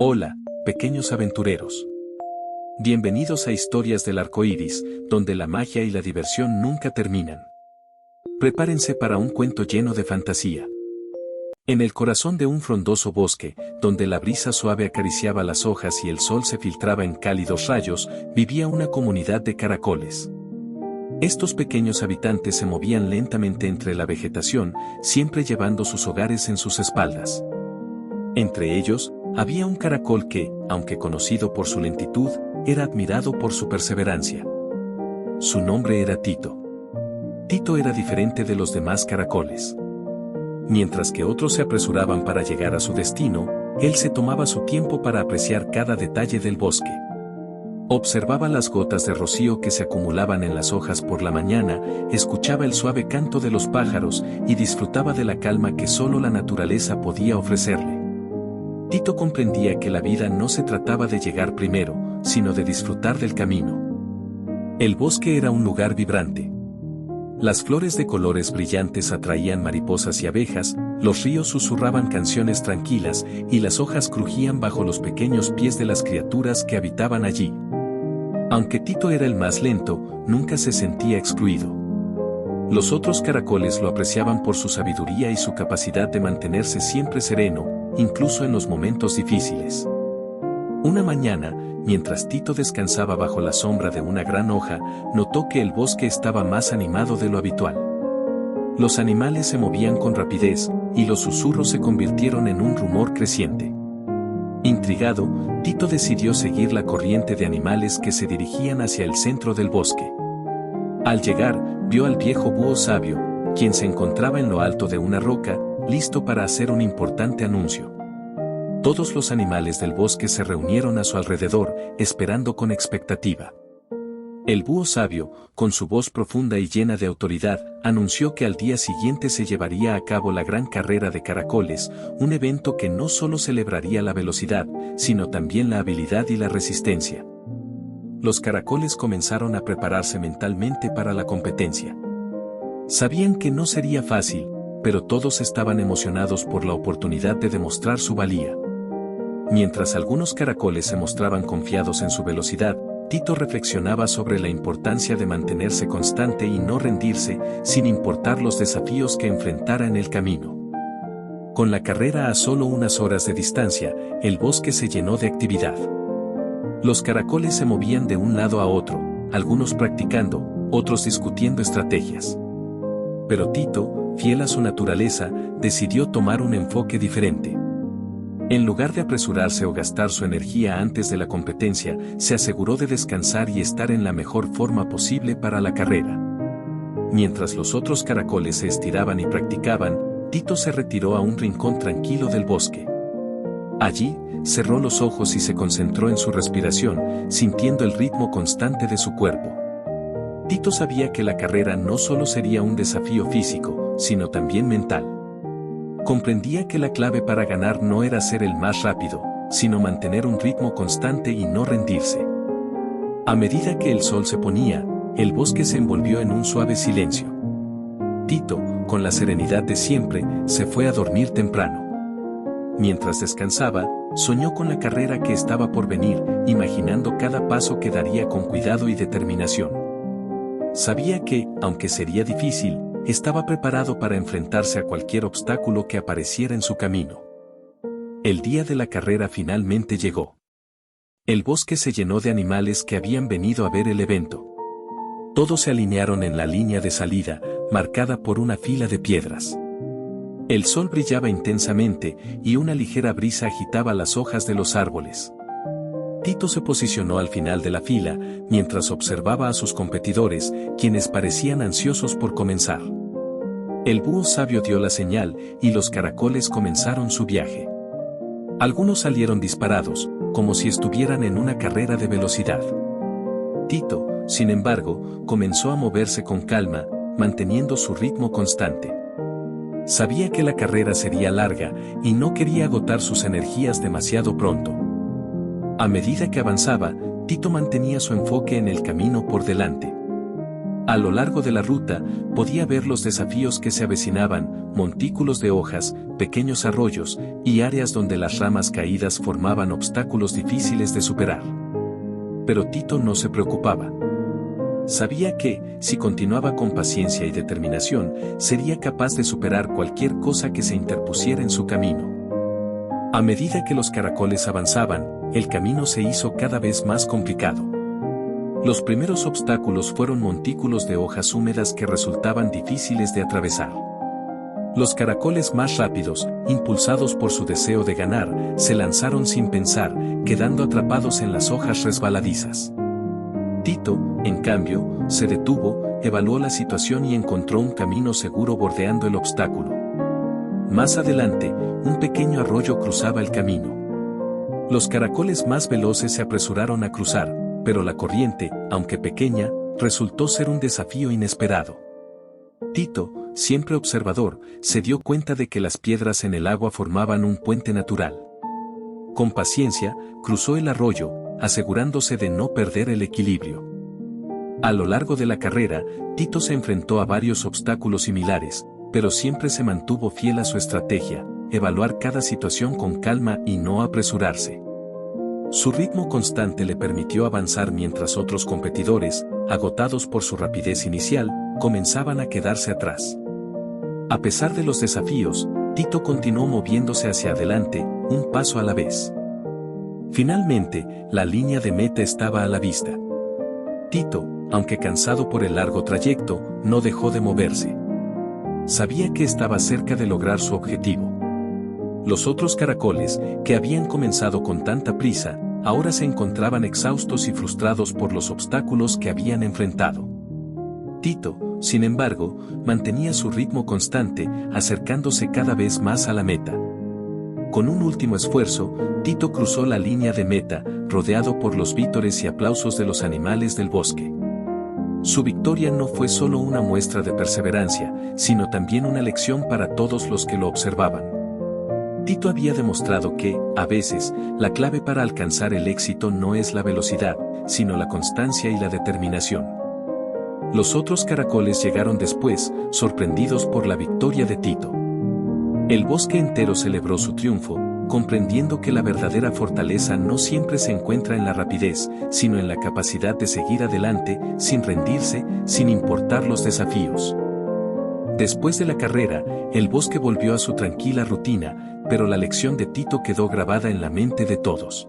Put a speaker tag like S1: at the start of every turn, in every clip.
S1: Hola, pequeños aventureros. Bienvenidos a Historias del Arco Iris, donde la magia y la diversión nunca terminan. Prepárense para un cuento lleno de fantasía. En el corazón de un frondoso bosque, donde la brisa suave acariciaba las hojas y el sol se filtraba en cálidos rayos, vivía una comunidad de caracoles. Estos pequeños habitantes se movían lentamente entre la vegetación, siempre llevando sus hogares en sus espaldas. Entre ellos, había un caracol que, aunque conocido por su lentitud, era admirado por su perseverancia. Su nombre era Tito. Tito era diferente de los demás caracoles. Mientras que otros se apresuraban para llegar a su destino, él se tomaba su tiempo para apreciar cada detalle del bosque. Observaba las gotas de rocío que se acumulaban en las hojas por la mañana, escuchaba el suave canto de los pájaros y disfrutaba de la calma que solo la naturaleza podía ofrecerle. Tito comprendía que la vida no se trataba de llegar primero, sino de disfrutar del camino. El bosque era un lugar vibrante. Las flores de colores brillantes atraían mariposas y abejas, los ríos susurraban canciones tranquilas y las hojas crujían bajo los pequeños pies de las criaturas que habitaban allí. Aunque Tito era el más lento, nunca se sentía excluido. Los otros caracoles lo apreciaban por su sabiduría y su capacidad de mantenerse siempre sereno, incluso en los momentos difíciles. Una mañana, mientras Tito descansaba bajo la sombra de una gran hoja, notó que el bosque estaba más animado de lo habitual. Los animales se movían con rapidez, y los susurros se convirtieron en un rumor creciente. Intrigado, Tito decidió seguir la corriente de animales que se dirigían hacia el centro del bosque. Al llegar, vio al viejo búho sabio, quien se encontraba en lo alto de una roca, listo para hacer un importante anuncio. Todos los animales del bosque se reunieron a su alrededor, esperando con expectativa. El búho sabio, con su voz profunda y llena de autoridad, anunció que al día siguiente se llevaría a cabo la gran carrera de caracoles, un evento que no solo celebraría la velocidad, sino también la habilidad y la resistencia. Los caracoles comenzaron a prepararse mentalmente para la competencia. Sabían que no sería fácil, pero todos estaban emocionados por la oportunidad de demostrar su valía. Mientras algunos caracoles se mostraban confiados en su velocidad, Tito reflexionaba sobre la importancia de mantenerse constante y no rendirse, sin importar los desafíos que enfrentara en el camino. Con la carrera a solo unas horas de distancia, el bosque se llenó de actividad. Los caracoles se movían de un lado a otro, algunos practicando, otros discutiendo estrategias. Pero Tito, fiel a su naturaleza, decidió tomar un enfoque diferente. En lugar de apresurarse o gastar su energía antes de la competencia, se aseguró de descansar y estar en la mejor forma posible para la carrera. Mientras los otros caracoles se estiraban y practicaban, Tito se retiró a un rincón tranquilo del bosque. Allí, cerró los ojos y se concentró en su respiración, sintiendo el ritmo constante de su cuerpo. Tito sabía que la carrera no solo sería un desafío físico, sino también mental. Comprendía que la clave para ganar no era ser el más rápido, sino mantener un ritmo constante y no rendirse. A medida que el sol se ponía, el bosque se envolvió en un suave silencio. Tito, con la serenidad de siempre, se fue a dormir temprano. Mientras descansaba, soñó con la carrera que estaba por venir, imaginando cada paso que daría con cuidado y determinación. Sabía que, aunque sería difícil, estaba preparado para enfrentarse a cualquier obstáculo que apareciera en su camino. El día de la carrera finalmente llegó. El bosque se llenó de animales que habían venido a ver el evento. Todos se alinearon en la línea de salida, marcada por una fila de piedras. El sol brillaba intensamente y una ligera brisa agitaba las hojas de los árboles. Tito se posicionó al final de la fila, mientras observaba a sus competidores, quienes parecían ansiosos por comenzar. El búho sabio dio la señal, y los caracoles comenzaron su viaje. Algunos salieron disparados, como si estuvieran en una carrera de velocidad. Tito, sin embargo, comenzó a moverse con calma, manteniendo su ritmo constante. Sabía que la carrera sería larga, y no quería agotar sus energías demasiado pronto. A medida que avanzaba, Tito mantenía su enfoque en el camino por delante. A lo largo de la ruta, podía ver los desafíos que se avecinaban, montículos de hojas, pequeños arroyos, y áreas donde las ramas caídas formaban obstáculos difíciles de superar. Pero Tito no se preocupaba. Sabía que, si continuaba con paciencia y determinación, sería capaz de superar cualquier cosa que se interpusiera en su camino. A medida que los caracoles avanzaban, el camino se hizo cada vez más complicado. Los primeros obstáculos fueron montículos de hojas húmedas que resultaban difíciles de atravesar. Los caracoles más rápidos, impulsados por su deseo de ganar, se lanzaron sin pensar, quedando atrapados en las hojas resbaladizas. Tito, en cambio, se detuvo, evaluó la situación y encontró un camino seguro bordeando el obstáculo. Más adelante, un pequeño arroyo cruzaba el camino. Los caracoles más veloces se apresuraron a cruzar, pero la corriente, aunque pequeña, resultó ser un desafío inesperado. Tito, siempre observador, se dio cuenta de que las piedras en el agua formaban un puente natural. Con paciencia, cruzó el arroyo, asegurándose de no perder el equilibrio. A lo largo de la carrera, Tito se enfrentó a varios obstáculos similares, pero siempre se mantuvo fiel a su estrategia, evaluar cada situación con calma y no apresurarse. Su ritmo constante le permitió avanzar mientras otros competidores, agotados por su rapidez inicial, comenzaban a quedarse atrás. A pesar de los desafíos, Tito continuó moviéndose hacia adelante, un paso a la vez. Finalmente, la línea de meta estaba a la vista. Tito, aunque cansado por el largo trayecto, no dejó de moverse. Sabía que estaba cerca de lograr su objetivo. Los otros caracoles, que habían comenzado con tanta prisa, ahora se encontraban exhaustos y frustrados por los obstáculos que habían enfrentado. Tito, sin embargo, mantenía su ritmo constante, acercándose cada vez más a la meta. Con un último esfuerzo, Tito cruzó la línea de meta, rodeado por los vítores y aplausos de los animales del bosque. Su victoria no fue solo una muestra de perseverancia, sino también una lección para todos los que lo observaban. Tito había demostrado que, a veces, la clave para alcanzar el éxito no es la velocidad, sino la constancia y la determinación. Los otros caracoles llegaron después, sorprendidos por la victoria de Tito. El bosque entero celebró su triunfo, comprendiendo que la verdadera fortaleza no siempre se encuentra en la rapidez, sino en la capacidad de seguir adelante, sin rendirse, sin importar los desafíos. Después de la carrera, el bosque volvió a su tranquila rutina, pero la lección de Tito quedó grabada en la mente de todos.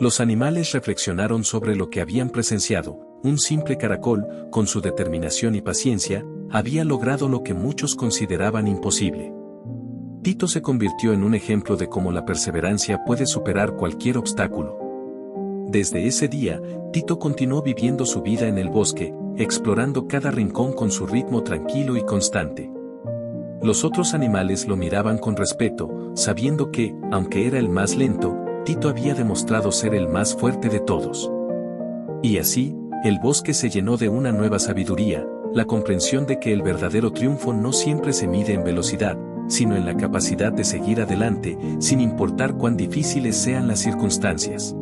S1: Los animales reflexionaron sobre lo que habían presenciado. Un simple caracol, con su determinación y paciencia, había logrado lo que muchos consideraban imposible. Tito se convirtió en un ejemplo de cómo la perseverancia puede superar cualquier obstáculo. Desde ese día, Tito continuó viviendo su vida en el bosque, explorando cada rincón con su ritmo tranquilo y constante. Los otros animales lo miraban con respeto, sabiendo que, aunque era el más lento, Tito había demostrado ser el más fuerte de todos. Y así, el bosque se llenó de una nueva sabiduría, la comprensión de que el verdadero triunfo no siempre se mide en velocidad, sino en la capacidad de seguir adelante, sin importar cuán difíciles sean las circunstancias.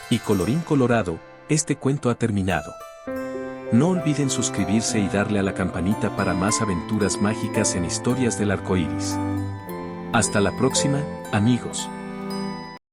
S1: Y colorín colorado, este cuento ha terminado. No olviden suscribirse y darle a la campanita para más aventuras mágicas en Historias del Arcoíris. Hasta la próxima, amigos.